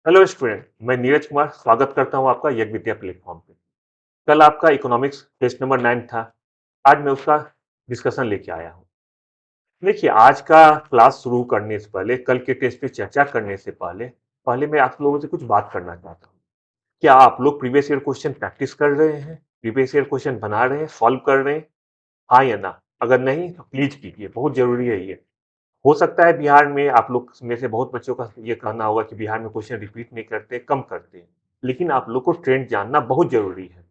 Hello student, मैं नीरज कुमार स्वागत करता हूं आपका यज्ञ विद्या प्लेटफॉर्म पे। कल आपका इकोनॉमिक्स टेस्ट नंबर 9 था। आज मैं उसका डिस्कशन लेके आया हूं। देखिए, आज का क्लास शुरू करने से पहले, कल के टेस्ट पे चर्चा करने से पहले पहले मैं आप लोगों से कुछ बात करना चाहता हूं। क्या आप लोग प्रीवियस ईयर क्वेश्चन प्रैक्टिस कर रहे हैं? प्रीवियस ईयर क्वेश्चन बना रहे हैं, सॉल्व कर रहे हैं? हाँ या ना? अगर नहीं तो प्लीज कीजिए, बहुत जरूरी है ये। हो सकता है बिहार में आप लोग में से बहुत बच्चों का ये कहना होगा कि बिहार में क्वेश्चन रिपीट नहीं करते, कम करते हैं। लेकिन आप लोग को ट्रेंड जानना बहुत जरूरी है।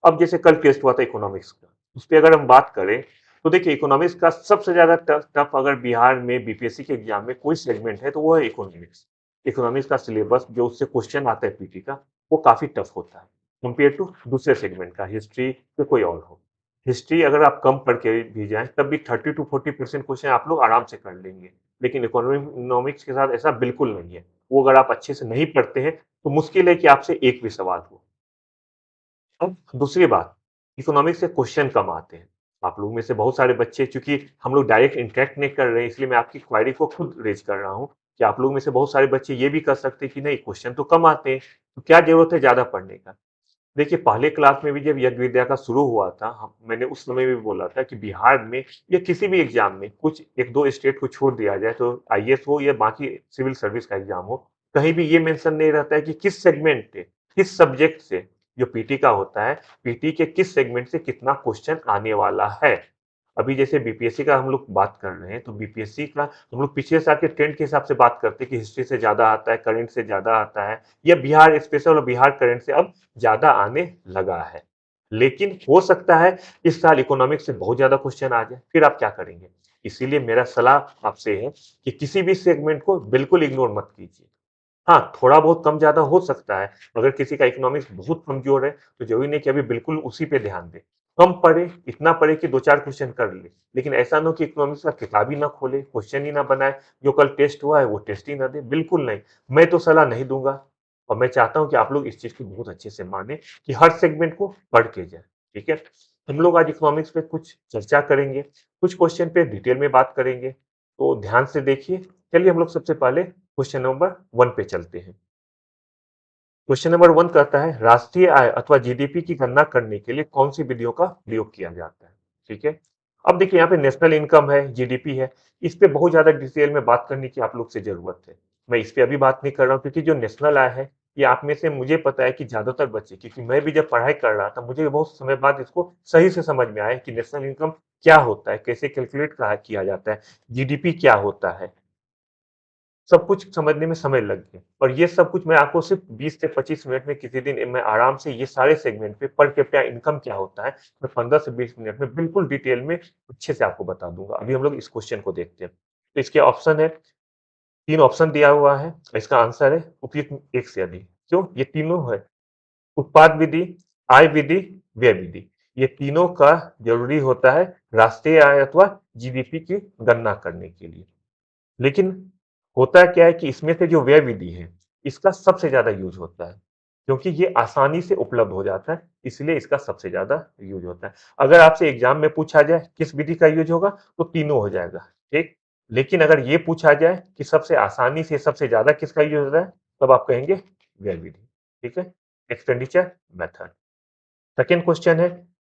अब जैसे कल टेस्ट हुआ था इकोनॉमिक्स का, उस पर अगर हम बात करें तो देखिए, इकोनॉमिक्स का सबसे ज्यादा टफ टफ अगर बिहार में बीपीएससी के एग्जाम में कोई सेगमेंट है तो वो है इकोनॉमिक्स। इकोनॉमिक्स का सिलेबस जो उससे क्वेश्चन आता है पीटी का, वो काफी टफ होता है कंपेयर टू दूसरे सेगमेंट का, हिस्ट्री या कोई और हो। हिस्ट्री अगर आप कम पढ़ के भी जाएं तब भी 30 to 40% क्वेश्चन आप लोग आराम से कर लेंगे। लेकिन इकोनॉमिक्स के साथ ऐसा बिल्कुल नहीं है। वो अगर आप अच्छे से नहीं पढ़ते हैं तो मुश्किल है कि आपसे एक भी सवाल हो। अब दूसरी बात, इकोनॉमिक्स से क्वेश्चन कम आते हैं। आप लोगों में से बहुत सारे बच्चे, चूंकि हम लोग डायरेक्ट इंटरेक्ट नहीं कर रहे हैं, इसलिए मैं आपकी क्वायरी को खुद रेज कर रहा हूँ कि आप लोगों में से बहुत सारे बच्चे ये भी कर सकते हैं कि नहीं, क्वेश्चन तो कम आते हैं, तो क्या जरूरत है ज्यादा पढ़ने का। देखिए, पहले क्लास में भी जब यज्ञ विद्या का शुरू हुआ था, मैंने उस समय भी बोला था कि बिहार में या किसी भी एग्जाम में कुछ एक दो स्टेट को छोड़ दिया जाए, तो आईएएस हो या बाकी सिविल सर्विस का एग्जाम हो, कहीं भी ये मेंशन नहीं रहता है कि किस सेगमेंट से, किस सब्जेक्ट से, जो पीटी का होता है, पीटी के किस सेगमेंट से कितना क्वेश्चन आने वाला है। अभी जैसे बीपीएससी का हम लोग बात कर रहे हैं, तो बीपीएससी का हम लोग पिछले साल के ट्रेंड के हिसाब से बात करते हैं कि हिस्ट्री से ज्यादा आता है, करंट से ज्यादा आता है, या बिहार स्पेशल और बिहार करंट से अब ज्यादा आने लगा है। लेकिन हो सकता है इस साल इकोनॉमिक्स से बहुत ज्यादा क्वेश्चन आ जाए, फिर आप क्या करेंगे? इसीलिए मेरा सलाह आपसे है कि किसी भी सेगमेंट को बिल्कुल इग्नोर मत कीजिए। हाँ, थोड़ा बहुत कम ज्यादा हो सकता है। अगर किसी का इकोनॉमिक्स बहुत कमजोर है तो जरूरी नहीं कि अभी बिल्कुल उसी पे ध्यान दे। कम पढ़े, इतना पढ़े कि दो चार क्वेश्चन कर ले। लेकिन ऐसा ना हो कि इकोनॉमिक्स का किताब ही ना खोले, क्वेश्चन ही ना बनाए, जो कल टेस्ट हुआ है वो टेस्ट ही ना दे। बिल्कुल नहीं, मैं तो सलाह नहीं दूंगा। और मैं चाहता हूं कि आप लोग इस चीज को बहुत अच्छे से माने कि हर सेगमेंट को पढ़ के जाए। ठीक है, हम लोग आज इकोनॉमिक्स पे कुछ चर्चा करेंगे, कुछ क्वेश्चन पे डिटेल में बात करेंगे, तो ध्यान से देखिए। चलिए हम लोग सबसे पहले क्वेश्चन नंबर 1 पे चलते हैं। क्वेश्चन नंबर 1 कहता है, राष्ट्रीय आय अथवा जीडीपी की गणना करने के लिए कौन सी विधियों का प्रयोग किया जाता है? ठीक है, अब देखिए यहाँ पे नेशनल इनकम है, जीडीपी है। इस पे बहुत ज्यादा डिटेल में बात करने की आप लोग से जरूरत है। मैं इस पे अभी बात नहीं कर रहा हूँ, क्योंकि जो नेशनल आय है, ये आप में से मुझे पता है कि ज्यादातर बच्चे, क्योंकि मैं भी जब पढ़ाई कर रहा था मुझे बहुत समय बाद इसको सही से समझ में आया कि नेशनल इनकम क्या होता है, कैसे कैलकुलेट किया जाता है, जीडीपी क्या होता है। सब कुछ समझने में समय लग गया, और ये सब कुछ मैं आपको सिर्फ 20 से 25 मिनट में किसी दिन मैं आराम से ये सारे सेगमेंट पे पर कैपिटा इनकम क्या होता है, मैं 15 से 20 मिनट में बिल्कुल डिटेल में अच्छे से आपको बता दूंगा। अभी हम लोग इस क्वेश्चन को देखते हैं। तो इसके ऑप्शन है, 3 ऑप्शन दिया हुआ है। इसका आंसर है उपयुक्त एक से अधिक। क्यों? ये तीनों है, उत्पाद विधि, आय विधि, व्यय विधि। ये तीनों का जरूरी होता है राष्ट्रीय आय अथवा जीडीपी की गणना करने के लिए। लेकिन होता क्या है कि इसमें से जो व्यय विधि है, इसका सबसे ज्यादा यूज होता है, क्योंकि ये आसानी से उपलब्ध हो जाता है, इसलिए इसका सबसे ज्यादा यूज होता है। अगर आपसे एग्जाम में पूछा जाए किस विधि का यूज होगा, तो तीनों हो जाएगा। ठीक, लेकिन अगर ये पूछा जाए कि सबसे आसानी से सबसे ज्यादा किसका यूज होता है, तब आप कहेंगे व्यय विधि। ठीक है, एक्सपेंडिचर मेथड। सेकेंड क्वेश्चन है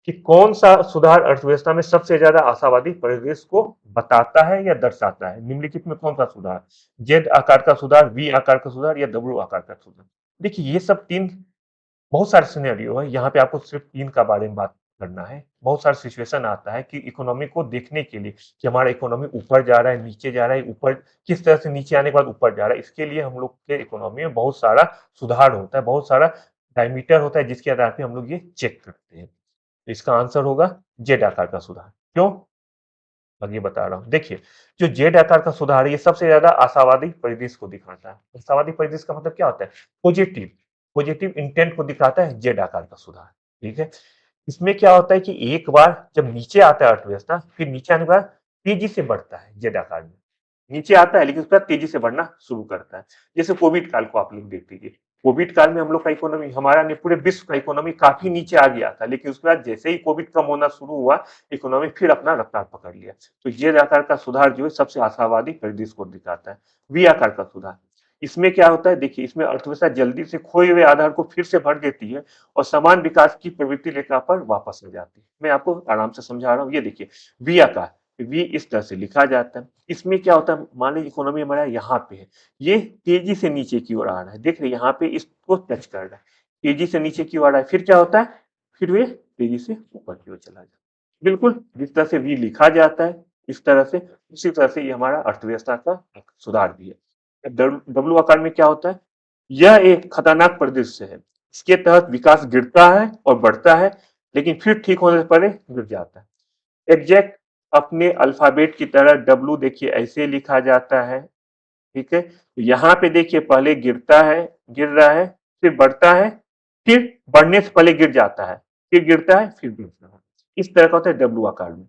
कि कौन सा सुधार अर्थव्यवस्था में सबसे ज्यादा आशावादी परिदृश्य को बताता है या दर्शाता है? निम्नलिखित में कौन सा सुधार? जेड आकार का सुधार, वी आकार का सुधार, या डब्ल्यू आकार का सुधार? देखिए, ये सब तीन बहुत सारे सिनेरियो है, यहाँ पे आपको सिर्फ तीन का बारे में बात करना है। बहुत सारा सिचुएशन आता है कि इकोनॉमी को देखने के लिए कि हमारा इकोनॉमी ऊपर जा रहा है, नीचे जा रहा है, ऊपर किस तरह से, नीचे आने के बाद ऊपर जा रहा है। इसके लिए हम लोग के इकोनॉमी में बहुत सारा सुधार होता है, बहुत सारा डायमीटर होता है, जिसके आधार पे हम लोग ये चेक करते हैं। तो इसका आंसर होगा जेड आकार का सुधार। क्यों? आगे बता रहा हूँ। देखिए, जो जेड आकार का सुधार है, ये सबसे ज्यादा आशावादी परिदृश्य को दिखाता है। आशावादी परिदृश्य का मतलब क्या होता है? पॉजिटिव, पॉजिटिव इंटेंट को दिखाता है जेड आकार का सुधार। ठीक है, इसमें क्या होता है कि एक बार जब नीचे आता है अर्थव्यवस्था, फिर नीचे आने के बाद तेजी से बढ़ता है जेड आकार में। नीचे आता है लेकिन उसके बाद तेजी से बढ़ना शुरू करता है। जैसे कोविड काल को आप लोग देख लीजिए। कोविड काल में हम लोग का इकोनॉमी, हमारा नहीं पूरे विश्व का इकोनॉमी काफी नीचे आ गया था, लेकिन उसके बाद जैसे ही कोविड कम होना शुरू हुआ, इकोनॉमी फिर अपना रफ्तार पकड़ लिया। तो ये आकार का सुधार जो है सबसे आशावादी परिदृश्य को दिखाता है। वी आकार का सुधार, इसमें क्या होता है, देखिए इसमें अर्थव्यवस्था जल्दी से खोए हुए आधार को फिर से भर देती है और समान विकास की प्रवृत्ति रेखा पर वापस आ जाती है। मैं आपको आराम से समझा रहा हूँ, ये देखिए वी आकार, वी इस तरह से लिखा जाता है। इसमें क्या होता है, मान लीजिए इकोनॉमी हमारा यहाँ पे है, ये तेजी से नीचे की ओर आ रहा है, देख रहे हैं यहाँ पे इसको टच कर रहा है, तेजी से नीचे की ओर आ रहा है, फिर क्या होता है, फिर वे तेजी से ऊपर की ओर चला जाता है। बिल्कुल जिस तरह से वी लिखा जाता है इस तरह से, उसी तरह से ये हमारा अर्थव्यवस्था का एक सुधार भी है। डब्ल्यू आकार में क्या होता है, यह एक खतरनाक परिदृश्य है, इसके तहत विकास गिरता है और बढ़ता है, लेकिन फिर ठीक होने पर गिर जाता है। एग्जैक्ट अपने अल्फाबेट की तरह डब्ल्यू देखिए ऐसे लिखा जाता है, ठीक है। तो यहाँ पे देखिए पहले गिरता है, गिर रहा है, फिर बढ़ता है, फिर बढ़ने से पहले गिर जाता है, फिर गिरता है, फिर गिरता है। इस तरह का होता है डब्ल्यू आकार में।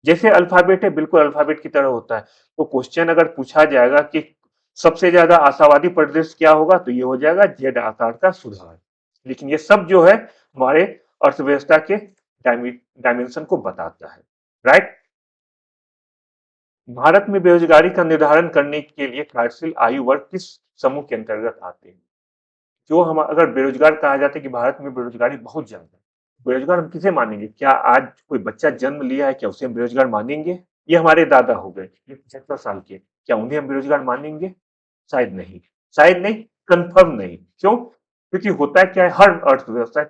जैसे अल्फाबेट है, बिल्कुल अल्फाबेट की तरह होता है। तो क्वेश्चन अगर पूछा जाएगा कि सबसे ज्यादा आशावादी परिदृश्य क्या होगा, तो ये हो जाएगा जेड आकार का सुधार। लेकिन ये सब जो है हमारे अर्थव्यवस्था के डायमेंशन को बताता है, राइट। भारत में बेरोजगारी का निर्धारण करने के लिए कार्यशील आयु वर्ग किस समूह के अंतर्गत आते हैं। जो हम अगर बेरोजगार कहा जाता है कि भारत में बेरोजगारी बहुत ज्यादा है, बेरोजगार हम किसे मानेंगे, क्या आज कोई बच्चा जन्म लिया है क्या उसे हम बेरोजगार मानेंगे, ये हमारे दादा हो गए, ये 75 साल के, क्या उन्हें हम बेरोजगार मानेंगे, शायद नहीं, शायद नहीं, कंफर्म नहीं। क्यों, क्योंकि होता है क्या है, हर अर्थव्यवस्था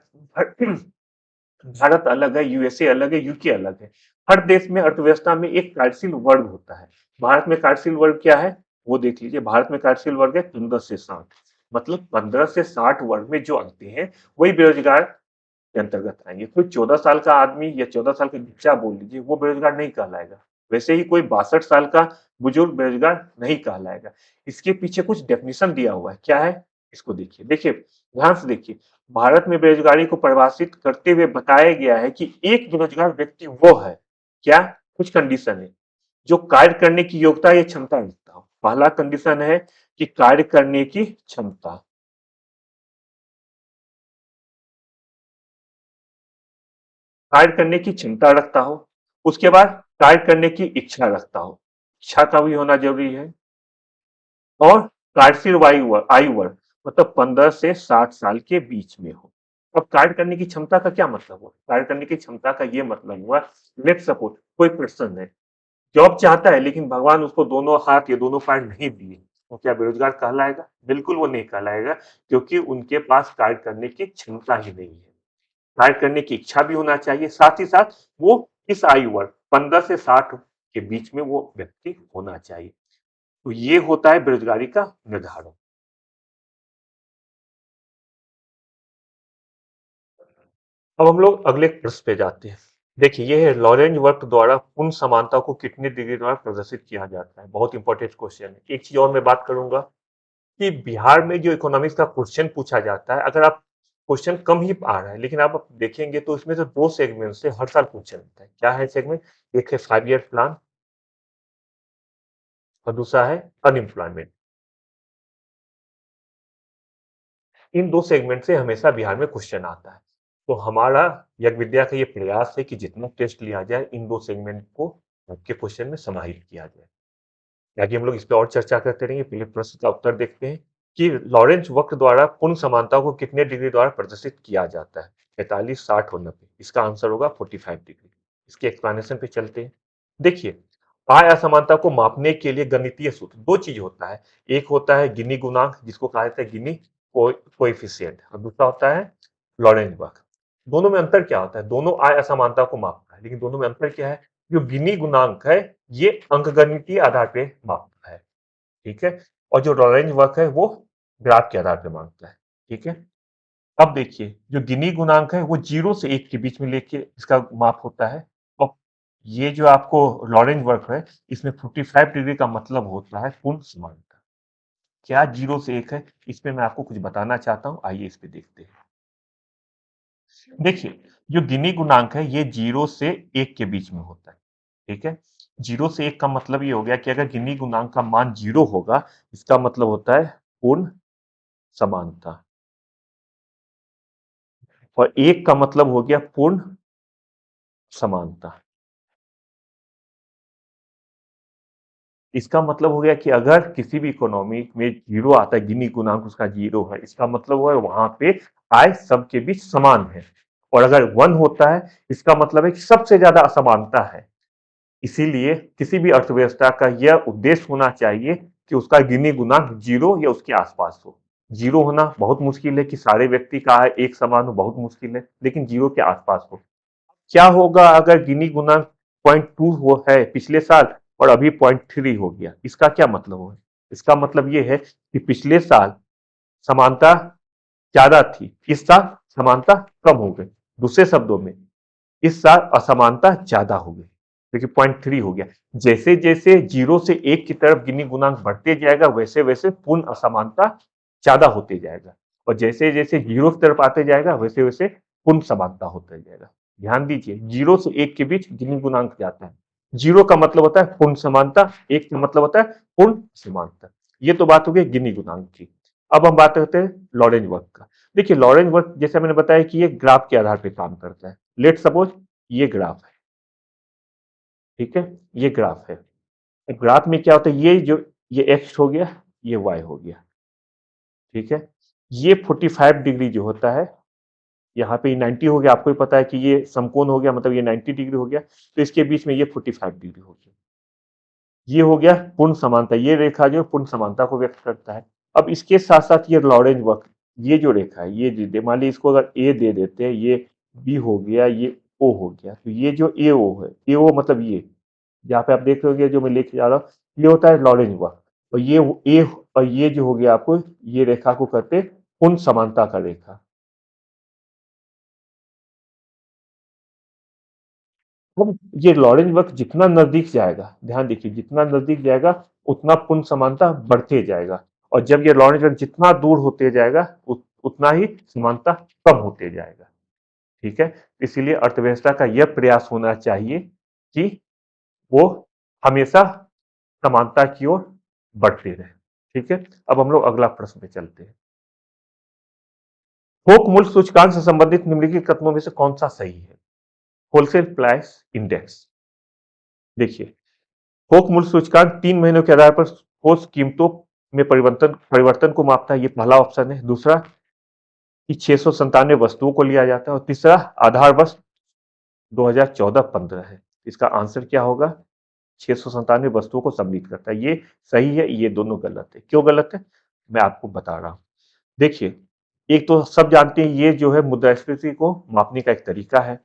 भारत अलग है, यूएसए अलग है, यूके अलग है। हर देश में अर्थव्यवस्था में एक कार्यशील वर्ग होता है। भारत में कार्यशील वर्ग क्या है, वो देख लीजिए, भारत में कार्यशील वर्ग है 15 से 60, मतलब 15 से 60 वर्ग में जो आते हैं वही बेरोजगार के अंतर्गत आएंगे। कोई 14 साल का आदमी या 14 साल का बच्चा बोल लीजिए, वो बेरोजगार नहीं कहलाएगा। वैसे ही कोई 62 साल का बुजुर्ग बेरोजगार नहीं कहलाएगा। इसके पीछे कुछ डेफिनेशन दिया हुआ है, क्या है, इसको देखिए, देखिए ध्यान से देखिए। भारत में बेरोजगारी को परिभाषित करते हुए बताया गया है कि एक बेरोजगार व्यक्ति वो है, क्या, कुछ कंडीशन है, जो कार्य करने की योग्यता या क्षमता रखता हो। पहला कंडीशन है कि कार्य करने की क्षमता, कार्य करने की क्षमता रखता हो। उसके बाद कार्य करने की इच्छा रखता हो, इच्छा का भी होना जरूरी है। और कार्यशील आयु वर्ग मतलब 15 से 60 साल के बीच में हो। अब कार्य करने की क्षमता का क्या मतलब हुआ, कार्य करने की क्षमता का ये मतलब हुआ, लेट सपोज कोई पर्सन है, जॉब चाहता है लेकिन भगवान उसको दोनों हाथ या दोनों पैर नहीं दिए, वो क्या बेरोजगार कहलाएगा, बिल्कुल वो नहीं कहलाएगा, क्योंकि उनके पास कार्य करने की क्षमता ही नहीं है। कार्य करने की इच्छा भी होना चाहिए, साथ ही साथ वो इस आयु वर्ग 15 से 60 के बीच में वो व्यक्ति होना चाहिए। तो ये होता है बेरोजगारी का निर्धारण। अब हम लोग अगले प्रश्न पे जाते हैं। देखिए ये है, लॉरेंज वक्र द्वारा पूर्ण समानता को कितने डिग्री द्वारा प्रदर्शित किया जाता है, बहुत इंपॉर्टेंट क्वेश्चन है। एक चीज और मैं बात करूंगा कि बिहार में जो इकोनॉमिक्स का क्वेश्चन पूछा जाता है, अगर आप क्वेश्चन कम ही आ रहा है लेकिन आप देखेंगे तो इसमें से दो सेगमेंट से हर साल क्वेश्चन होता है। क्या है सेगमेंट, एक है 5 ईयर प्लान और दूसरा है अनएम्प्लॉयमेंट। इन दो सेगमेंट से हमेशा बिहार में क्वेश्चन आता है। तो हमारा यज्ञ विद्या का ये प्रयास है कि जितना टेस्ट लिया जाए इन दो सेगमेंट को आपके क्वेश्चन में समाहित किया जाए। आगे हम लोग इस पर और चर्चा करते रहेंगे, पहले प्रश्न का उत्तर देखते हैं कि लॉरेंज वक्र द्वारा पूर्ण समानता को कितने डिग्री द्वारा प्रदर्शित किया जाता है, 45, 60 और 90। इसका आंसर होगा 45 डिग्री। इसके एक्सप्लेनेशन पे चलते हैं। देखिए आय असमानता को मापने के लिए गणितीय सूत्र दो चीज होता है, एक होता है गिनी गुणांक जिसको कहा जाता है गिनी कोएफिशिएंट, और दूसरा होता है लॉरेंज वक्र। दोनों में अंतर क्या होता है, दोनों आय असमानता को मापता है लेकिन दोनों में अंतर क्या है, जो गिनी गुणांक है ये अंकगणितीय आधार पे मापता है, ठीक है, और जो लॉरेंज वक्र है वो ग्राफ के आधार पे मापता है, ठीक है। अब देखिए जो गिनी गुणांक है वो 0 से 1 के बीच में लेके इसका माप होता है, और ये जो आपको लॉरेंज वक्र है इसमें 45 डिग्री का मतलब होता है पूर्ण समानता। क्या 0 से 1 है, इस पे मैं आपको कुछ बताना चाहता हूं, आइए इस पे देखते हैं। देखिए जो गिनी गुणांक है ये 0 से 1 के बीच में होता है, ठीक है। 0 से 1 का मतलब ये हो गया कि अगर गिनी गुणांक का मान 0 होगा इसका मतलब होता है पूर्ण समानता, और 1 का मतलब हो गया पूर्ण समानता। इसका मतलब हो गया कि अगर किसी भी इकोनॉमी में जीरो आता है, गिनी गुणांक उसका जीरो है, इसका मतलब हुआ वहां पे आय सबके बीच समान है। और अगर वन होता है, इसका मतलब है कि सबसे ज्यादा असमानता है। इसीलिए किसी भी अर्थव्यवस्था का यह उद्देश्य होना चाहिए कि उसका गिनी गुणांक जीरो या उसके आसपास हो। जीरो होना बहुत मुश्किल है कि सारे व्यक्ति का आय एक समान हो, बहुत मुश्किल है, लेकिन जीरो के आसपास हो। क्या होगा अगर गिनी गुणांक 0.2 हो है पिछले साल और अभी 0.3 हो गया? इसका क्या मतलब है? इसका मतलब ये है कि पिछले साल समानता ज्यादा थी, इस साल समानता कम हो गई। दूसरे शब्दों में इस साल असमानता ज्यादा हो गई, देखिए 0.3 हो गया। जैसे जैसे जीरो से एक की तरफ गिनी गुणांक बढ़ते जाएगा, वैसे वैसे पूर्ण असमानता ज्यादा होते जाएगा। और जैसे जैसे जीरो की तरफ आते जाएगा, वैसे वैसे पूर्ण समानता होते जाएगा। ध्यान दीजिए, जीरो से एक के बीच गिनी गुणांक जाता है। जीरो का मतलब होता है पूर्ण समानता, एक का मतलब होता है पूर्ण समानता। ये तो बात हो गई गिनी गुणांक की। अब हम बात करते हैं लॉरेंज वर्क का। देखिए लॉरेंज वर्क जैसे मैंने बताया कि ये ग्राफ के आधार पर काम करता है। लेट सपोज ये ग्राफ है, ठीक है, ये ग्राफ है। ग्राफ में क्या होता है, ये जो ये एक्स हो गया, ये वाई हो गया, ठीक है। ये 45 डिग्री जो होता है, यहाँ पे 90 हो गया, आपको ही पता है कि ये समकोण हो गया, मतलब ये 90 डिग्री हो गया, तो इसके बीच में ये 45 डिग्री हो गया। ये हो गया पूर्ण समानता, ये रेखा जो पूर्ण समानता को व्यक्त करता है। अब इसके साथ साथ ये लॉरेंज वक्र, ये जो रेखा है, ये दे मान लीजिए इसको अगर ए दे देते हैं, ये बी हो गया, ये ओ हो गया, तो ये जो ए ओ है, ए ओ मतलब ये यहाँ पे आप देख रहे हो जो मैं लेके जा रहा हूँ, ये होता है लॉरेंज वक्र। और ये ए और ये जो हो गया आपको, ये रेखा को कहते हैं पूर्ण समानता का रेखा। अब ये लॉरेंज वक्र जितना नजदीक जाएगा, ध्यान देखिए, जितना नजदीक जाएगा उतना पूर्ण समानता बढ़ते जाएगा। और जब ये लॉरेंज वक्र जितना दूर होते जाएगा, उतना ही समानता कम होते जाएगा, ठीक है। इसीलिए अर्थव्यवस्था का यह प्रयास होना चाहिए कि वो हमेशा समानता की ओर बढ़ते रहे, ठीक है। अब हम लोग अगला प्रश्न पे चलते हैं। थोक मूल्य सूचकांक से संबंधित निम्नलिखित कथनों में से कौन सा सही है? Wholesale price index. देखिए, थोक मूल्य सूचकांक 3 महीनों के आधार पर ठोस कीमतों में परिवर्तन परिवर्तन को मापता है, ये पहला ऑप्शन है। दूसरा कि 697 वस्तुओं को लिया जाता है। और तीसरा आधार वर्ष 2014-15 है। इसका आंसर क्या होगा? 697 वस्तुओं को सम्मिलित करता है। ये सही है, ये दोनों गलत है। क्यों गलत है, मैं आपको बता रहा हूं। देखिए, एक तो सब जानते हैं ये जो है मुद्रास्फीति को मापने का एक तरीका है।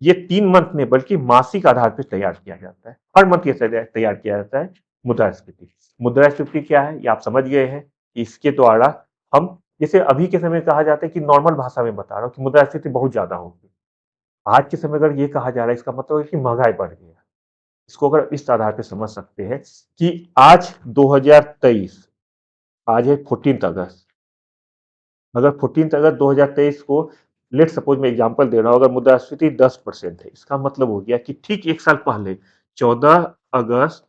ये 3 मंथ में बल्कि मासिक आधार पर तैयार किया जाता है। हर मंथ ये तैयार किया जाता है मुद्रास्फीति। मुद्रास्फीति क्या है, ये आप समझ गए हैं। इसके द्वारा हम, जैसे अभी के समय कहा जाता है कि नॉर्मल भाषा में बता रहा हूँ कि मुद्रास्फीति बहुत ज्यादा होगी। आज के समय अगर ये कहा जा रहा है, इसका मतलब है कि महंगाई बढ़ गई है। इसको अगर इस आधार पर समझ सकते हैं कि आज 2023, आज है 14 अगस्त। अगर 14 अगस्त 2023 को, लेट सपोज मैं एग्जांपल दे रहा हूं, अगर मुद्रास्फीति 10% है, इसका मतलब हो गया कि ठीक एक साल पहले 14 अगस्त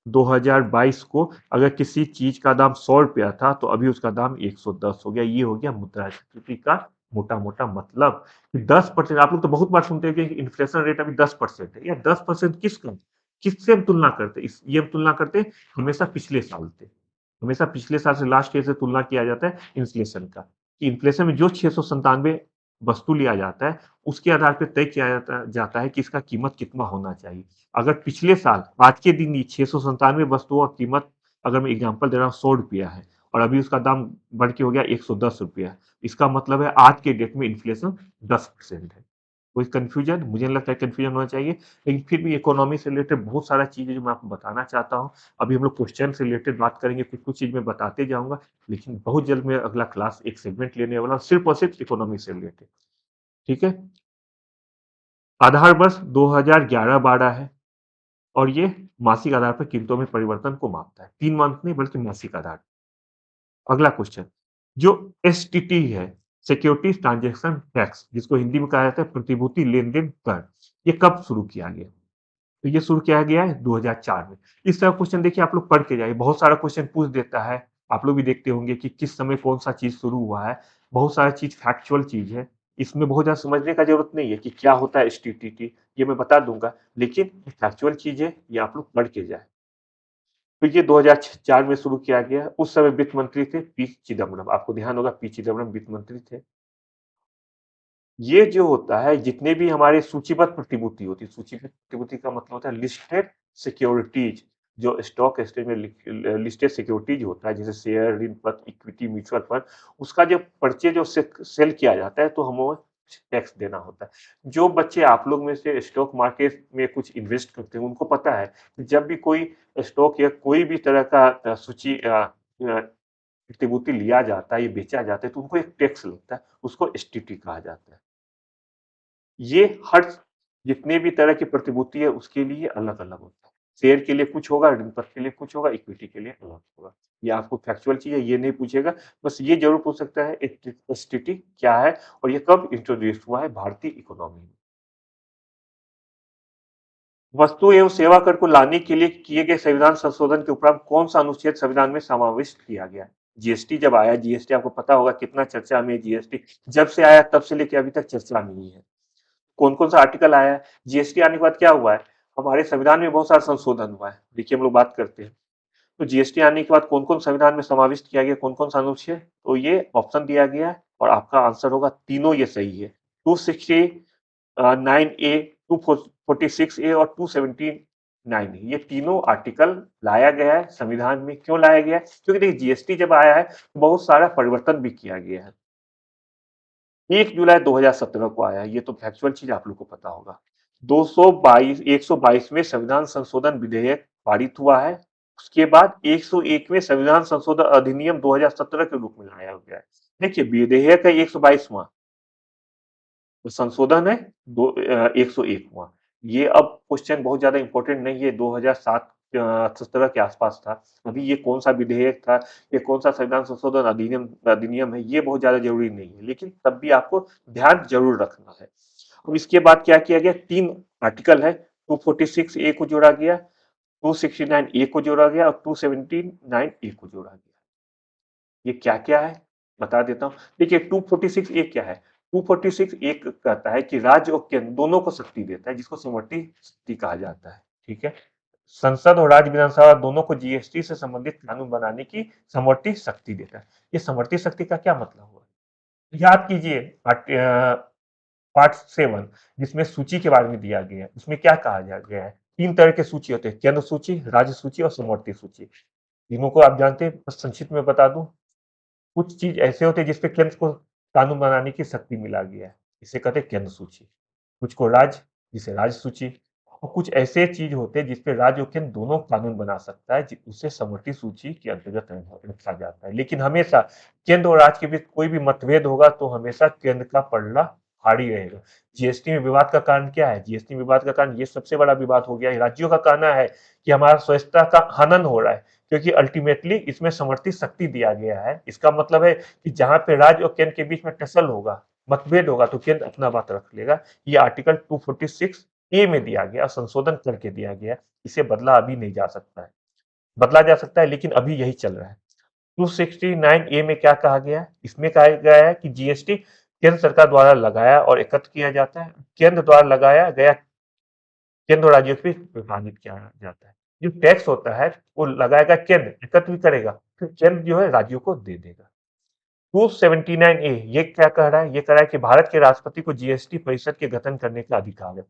2022 को अगर किसी चीज का दाम 100 रुपया था, तो अभी उसका दाम 110 हो गया। ये हो गया मुद्रास्फीति का मोटा मोटा मतलब। 10%, आप लोग तो बहुत बार सुनते हैं कि इन्फ्लेशन रेट अभी 10% है। या 10% किससे हम तुलना करते हैं? ये हम तुलना करते हैं हमेशा पिछले साल से। हमेशा पिछले साल से लास्ट ईयर से तुलना किया जाता है इन्फ्लेशन का, कि इन्फ्लेशन में जो 697 वस्तु लिया जाता है, उसके आधार पर तय किया जाता है कि इसका कीमत कितना होना चाहिए। अगर पिछले साल आज के दिन 697 वस्तुओं की कीमत, अगर मैं एग्जांपल दे रहा हूँ, 100 रुपया है, और अभी उसका दाम बढ़ के हो गया 110 रुपया, इसका मतलब है आज के डेट में इन्फ्लेशन 10% है। कोई कंफ्यूजन? मुझे नहीं लगता है कंफ्यूजन होना चाहिए। लेकिन फिर भी इकोनॉमी से रिलेटेड बहुत सारा चीज़ है जो मैं आपको बताना चाहता हूँ। अभी हम लोग क्वेश्चन से रिलेटेड बात करेंगे, कुछ कुछ चीज़ मैं बताते जाऊंगा। लेकिन बहुत जल्द मैं अगला क्लास एक सेगमेंट लेने वाला हूँ सिर्फ और सिर्फ इकोनॉमी से रिलेटेड, ठीक है। आधार वर्ष 2011-12 है, और ये मासिक आधार पर कीमतों में परिवर्तन को मापता है। 3 मंथ नहीं बल्कि मासिक आधार। अगला क्वेश्चन, जो एसटीटी है, सिक्योरिटीज ट्रांजैक्शन टैक्स, जिसको हिंदी में कहा जाता है प्रतिभूति लेन देन कर, ये कब शुरू किया गया? तो ये शुरू किया गया है 2004 में। इस तरह क्वेश्चन देखिए, आप लोग पढ़ के जाइए, बहुत सारा क्वेश्चन पूछ देता है। आप लोग भी देखते होंगे कि किस समय कौन सा चीज शुरू हुआ है। बहुत सारा चीज फैक्चुअल चीज है, इसमें बहुत ज्यादा समझने का जरूरत नहीं है कि क्या होता है एसटीटी, ये मैं बता दूंगा। लेकिन फैक्चुअल चीज है, ये आप लोग पढ़ के जाए। तो ये 2004 में शुरू किया गया। उस समय वित्त मंत्री थे पी चिदम्बरम। आपको ध्यान होगा पी चिदम्बरम वित्त मंत्री थे। ये जो होता है, जितने भी हमारे सूचीबद्ध प्रतिभूति होती है, सूचीबद्ध प्रतिभूति का मतलब होता है लिस्टेड सिक्योरिटीज, जो स्टॉक एक्सचेंज में लिस्टेड सिक्योरिटीज होता है, जैसे शेयर, ऋण पत्र, इक्विटी, म्यूचुअल फंड, उसका जो परचेज और सेल किया जाता है तो हमें टैक्स देना होता है। जो बच्चे आप लोग में से स्टॉक मार्केट में कुछ इन्वेस्ट करते हैं, उनको पता है कि जब भी कोई स्टॉक या कोई भी तरह का प्रतिभूति लिया जाता है, ये बेचा जाता है, तो उनको एक टैक्स लगता है, उसको एसटीटी कहा जाता है। ये हर जितने भी तरह की प्रतिभूति है उसके लिए अलग-अलग होता है। शेयर के लिए कुछ होगा, ऋण पत्र के लिए कुछ होगा, इक्विटी के लिए अलग होगा। ये आपको फैक्चुअल चीज़ है, ये नहीं पूछेगा। बस ये ज़रूर पूछ सकता है एसटीटी क्या है और ये कब इंट्रोड्यूस हुआ है भारतीय इकोनॉमी में। वस्तु एवं सेवा कर को लाने के लिए किए गए संविधान संशोधन के उपरांत कौन सा अनुच्छेद संविधान में समाविष्ट किया गया है? जीएसटी जब आया, जीएसटी आपको पता होगा कितना चर्चा में, जीएसटी जब से आया तब से लेके अभी तक चर्चा में ही है। कौन-कौन सा आर्टिकल आया है? जीएसटी आने के बाद क्या हुआ है? हमारे संविधान में बहुत सारा संशोधन हुआ है। देखिए हम लोग बात करते हैं। तो जीएसटी आने के बाद कौन-कौन संविधान में समाविष्ट किया गया, कौन-कौन सा अनुच्छेद? तो ये ऑप्शन दिया गया है और आपका आंसर होगा तीनों ये सही है। 269 ए, 246 ए और 279 ए, ये तीनों आर्टिकल लाया गया है संविधान में। क्यों लाया गया है? क्योंकि देखिए जीएसटी जब आया है तो बहुत सारा परिवर्तन भी किया गया है। 1 जुलाई 2017 को आया है, ये तो फैक्चुअल चीज आप लोग को पता होगा। 122वें संविधान संशोधन विधेयक पारित हुआ है। उसके बाद 101वें संविधान संशोधन अधिनियम 2017 के रूप में लाया गया है। देखिए विधेयक है 122वां, तो संशोधन है 101वां। ये अब क्वेश्चन बहुत ज्यादा इंपॉर्टेंट नहीं है, 2007 17 के आसपास था। अभी ये कौन सा विधेयक था, ये कौन सा संविधान संशोधन अधिनियम अधिनियम है, ये बहुत ज्यादा जरूरी नहीं है, लेकिन तब भी आपको ध्यान जरूर रखना है। अब इसके बाद क्या किया गया, 3 आर्टिकल है, 246 ए को जोड़ा गया, 269 ए को जोड़ा गया और 279 ए को जोड़ा गया। ये क्या क्या है बता देता हूँ। देखिए 246 ए क्या है? 246 ए कहता है कि राज्य और केंद्र दोनों को शक्ति देता है, जिसको समवर्ती शक्ति कहा जाता है। ठीक है, संसद और राज्य विधानसभा दोनों को जीएसटी से संबंधित कानून बनाने की समवर्ती शक्ति देता है। ये समवर्ती शक्ति का क्या मतलब हुआ? याद कीजिए पार्ट 7 जिसमें सूची के बारे में दिया गया है, उसमें क्या कहा गया है? 3 तरह के सूची होते हैं, केंद्र सूची, राज्य सूची और समवर्ती सूची। तीनों को आप जानते हैं, बस संक्षिप्त में बता दूं। कुछ चीज ऐसे होते हैं जिसपे केंद्र को कानून बनाने की शक्ति मिला गया है, इसे कहते हैं केंद्र सूची। कुछ को राज्य, जिसे राज्य सूची। और कुछ ऐसे चीज होते हैं जिसपे राज्य और केंद्र दोनों कानून बना सकता है, उसे समवर्ती सूची के अंतर्गत रखा जाता है। लेकिन हमेशा केंद्र और राज्य के बीच कोई भी मतभेद होगा तो हमेशा केंद्र का पलड़ा भारी रहेगा। जीएसटी में विवाद का कारण क्या है? जीएसटी में विवाद का कारण ये सबसे बड़ा विवाद हो गया है, राज्यों का कहना है कि हमारा स्वच्छता का हनन हो रहा है, क्योंकि अल्टीमेटली इसमें समवर्ती शक्ति दिया गया है। इसका मतलब है कि जहां पे राज्य और केंद्र के बीच में टसल होगा, मतभेद होगा, तो केंद्र अपना बात रख लेगा। ये आर्टिकल 246 ए में दिया गया, संशोधन करके दिया गया। इसे बदला अभी नहीं जा सकता है, बदला जा सकता है लेकिन अभी यही चल रहा है। 269 ए में क्या कहा गया है? इसमें कहा गया है कि जीएसटी केंद्र सरकार द्वारा लगाया और एकत्र किया जाता है। केंद्र द्वारा लगाया गया केंद्र और राज्यों के बीच विभाजित किया जाता है। जो टैक्स होता है वो लगाएगा केंद्र, एकत्र भी करेगा, फिर केंद्र जो है राज्यों को दे देगा। 279 ए ये क्या कह रहा है? ये कह रहा है कि भारत के राष्ट्रपति को जीएसटी परिषद के गठन करने का अधिकार है।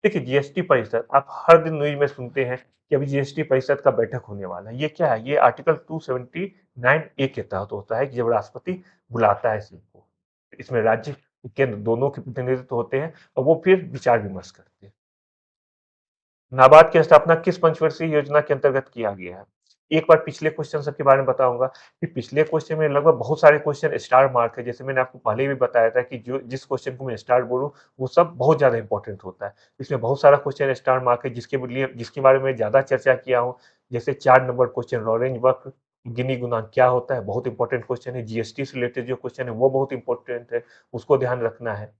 देखिए जीएसटी परिषद आप हर दिन न्यूज में सुनते हैं कि अभी जीएसटी परिषद का बैठक होने वाला है। ये क्या है? ये आर्टिकल 279 ए के तहत होता है कि जब राष्ट्रपति बुलाता है सबको, इसमें राज्य केंद्र दोनों के प्रतिनिधित्व होते हैं और वो फिर विचार विमर्श करते हैं। नाबार्ड की स्थापना किस पंचवर्षीय योजना के अंतर्गत किया गया है? एक बार पिछले क्वेश्चन सब के बारे में बताऊंगा कि पिछले क्वेश्चन में लगभग बहुत सारे क्वेश्चन स्टार मार्क है। जैसे मैंने आपको पहले भी बताया था कि जो जिस क्वेश्चन को मैं स्टार बोलूं वो सब बहुत ज्यादा इंपॉर्टेंट होता है। इसमें बहुत सारा क्वेश्चन स्टार मार्क है जिसके बारे में ज्यादा चर्चा किया हूँ। जैसे 4 नंबर क्वेश्चन लॉरेंज वक्र गिनी गुणांक क्या होता है, बहुत इंपॉर्टेंट क्वेश्चन है। जीएसटी से रिलेटेड जो क्वेश्चन है वो बहुत इंपॉर्टेंट है, उसको ध्यान रखना है।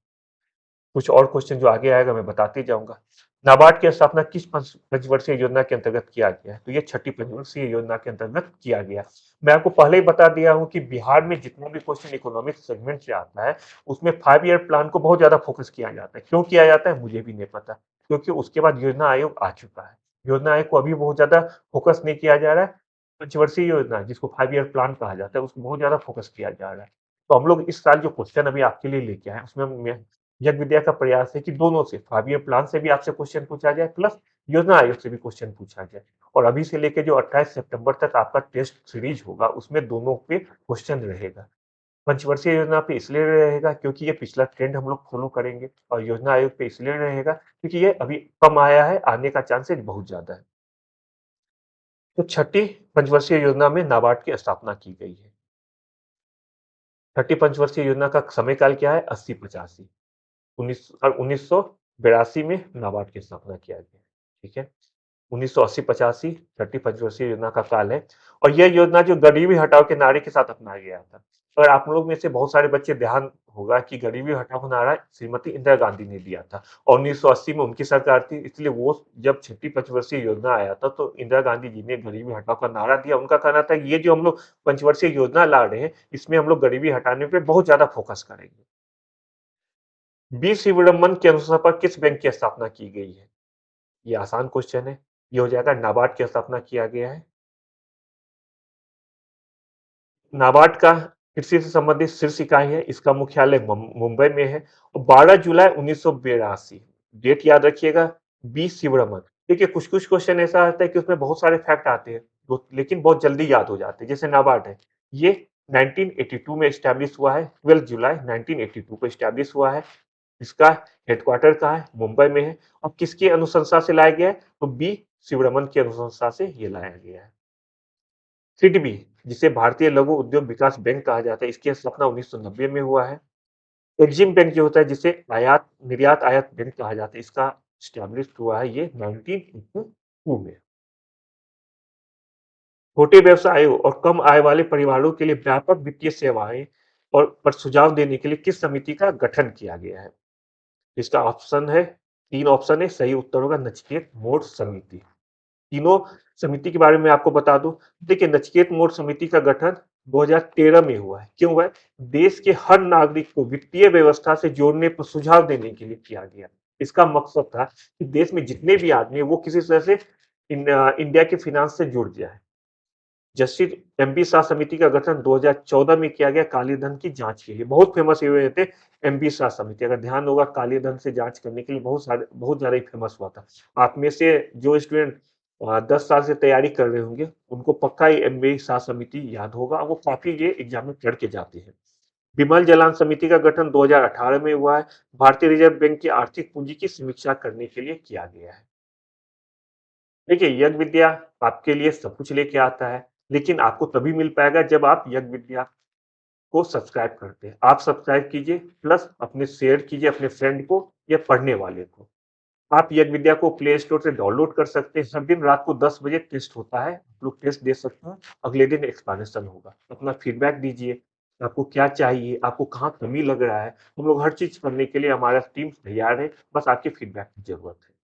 कुछ और क्वेश्चन जो आगे आएगा मैं बताते जाऊंगा। नाबार्ड की स्थापना किस पंचवर्षीय योजना के अंतर्गत किया गया है? तो ये छठी पंचवर्षीय योजना के अंतर्गत किया गया। मैं आपको पहले ही बता दिया हूं कि बिहार में जितना भी क्वेश्चन इकोनॉमिक सेगमेंट से आता है उसमें 5 ईयर प्लान को बहुत ज्यादा फोकस किया जाता है। क्यों किया जाता है मुझे भी नहीं पता, क्योंकि उसके बाद योजना आयोग आ चुका है। योजना आयोग को अभी बहुत ज़्यादा फोकस नहीं किया जा रहा है। पंचवर्षीय योजना जिसको 5 ईयर प्लान कहा जाता है, उसको बहुत ज़्यादा फोकस किया जा रहा है। तो हम लोग इस साल जो क्वेश्चन अभी आपके लिए लेके आए हैं, उसमें मैं यज्ञ विद्या का प्रयास है कि दोनों से 5 ईयर प्लान से भी आपसे क्वेश्चन पूछा जाए, प्लस योजना आयोग से भी क्वेश्चन पूछा जाए। और अभी से लेके जो 28 सितंबर तक आपका टेस्ट सीरीज होगा, उसमें दोनों पे क्वेश्चन रहेगा। पंचवर्षीय योजना पे इसलिए रहेगा क्योंकि ये पिछला ट्रेंड हम लोग फॉलो करेंगे, और योजना आयोग पे इसलिए रहेगा क्योंकि ये अभी कम आया है, आने का चांसेस बहुत ज़्यादा है। तो छठी पंचवर्षीय योजना में नाबार्ड की स्थापना की गई है। छठी पंचवर्षीय योजना का समय काल क्या है? 80-85। 1982 में नाबार्ड की स्थापना किया गया। ठीक है, 1980-85 छठी पंचवर्षीय योजना का काल है। और यह योजना जो गरीबी हटाओ के नारे के साथ अपनाया गया था। और आप लोग में से बहुत सारे बच्चे ध्यान होगा कि गरीबी हटाओ का नारा श्रीमती इंदिरा गांधी ने दिया था, और 1980 में उनकी सरकार थी, इसलिए वो जब छठी पंचवर्षीय योजना आया था तो इंदिरा गांधी जी ने गरीबी हटाओ का नारा दिया। उनका कहना था कि ये जो हम लोग पंचवर्षीय योजना ला रहे हैं, इसमें हम लोग गरीबी हटाने पे बहुत ज्यादा फोकस करेंगे। बी शिवरमन के अनुसार पर किस बैंक की स्थापना की गई है? ये आसान क्वेश्चन है। ये हो जाएगा, नाबार्ड की स्थापना किया गया है। नाबार्ड का कृषि से संबंधित शीर्ष इकाई है, इसका मुख्यालय मुंबई में है। और 12 जुलाई 1982, डेट याद रखिएगा। बी शिवरमन। देखिए, कुछ कुछ क्वेश्चन ऐसा आता है कि उसमें बहुत सारे फैक्ट आते हैं, लेकिन बहुत जल्दी याद हो जाते हैं। जैसे नाबार्ड है, ये 1982 में स्टैब्लिश हुआ है, 12 जुलाई 1982 को स्टैब्लिश हुआ है। इसका हेडक्वार्टर कहाँ है? मुंबई में है। अब किसकी अनुशंसा से लाया गया है? तो बी शिवरमन की अनुशंसा से ये लाया गया है। सिडबी, जिसे भारतीय लघु उद्योग विकास बैंक कहा जाता है, इसकी स्थापना 1990 में हुआ है। एक्जिम बैंक जो होता है, जिसे आयात निर्यात आयात बैंक कहा जाता है, इसका स्टैब्लिश हुआ है ये 1982 में। छोटे व्यवसायों और कम आय वाले परिवारों के लिए व्यापक वित्तीय सेवाएं और पर सुझाव देने के लिए किस समिति का गठन किया गया है? इसका ऑप्शन है, 3 ऑप्शन है, सही उत्तर होगा नचिकेत मोड़ समिति। तीनों समिति के बारे में आपको बता दूं। देखिए, नचिकेत मोड़ समिति का गठन 2013 में हुआ है। क्यों हुआ है? देश के हर नागरिक को वित्तीय व्यवस्था से जोड़ने पर सुझाव देने के लिए किया गया। इसका मकसद था कि देश में जितने भी आदमी हैं, वो किसी तरह से इंडिया के फिनांस से जुड़ जाए। जस्टिस एमपी शाह समिति का गठन 2014 में किया गया काले धन की जांच के लिए। बहुत फेमस हुए थे एमपी शाह समिति, अगर ध्यान होगा काले धन से जांच करने के लिए बहुत ज्यादा फेमस हुआ था। आप में से जो स्टूडेंट 10 साल से तैयारी कर रहे होंगे, उनको पक्का ही एमपी शाह समिति याद होगा, वो काफी ये एग्जाम में चढ़ के जाते हैं। विमल जलान समिति का गठन 2018 में हुआ है। भारतीय रिजर्व बैंक की आर्थिक पूंजी की समीक्षा करने के लिए किया गया है। देखिए, यज्ञ विद्या आपके लिए सब कुछ लेके आता है, लेकिन आपको तभी मिल पाएगा जब आप यज्ञ विद्या को सब्सक्राइब करते हैं। आप सब्सक्राइब कीजिए, प्लस अपने शेयर कीजिए अपने फ्रेंड को या पढ़ने वाले को। आप यज्ञ विद्या को प्ले स्टोर से डाउनलोड कर सकते हैं। हर दिन रात को 10 बजे टेस्ट होता है, आप लोग टेस्ट दे सकते हैं। अगले दिन एक्सप्लेनेशन होगा। अपना फीडबैक दीजिए, आपको क्या चाहिए, आपको कहाँ कमी लग रहा है। हम लोग हर चीज करने के लिए, हमारा टीम तैयार है, बस आपके फीडबैक की जरूरत है।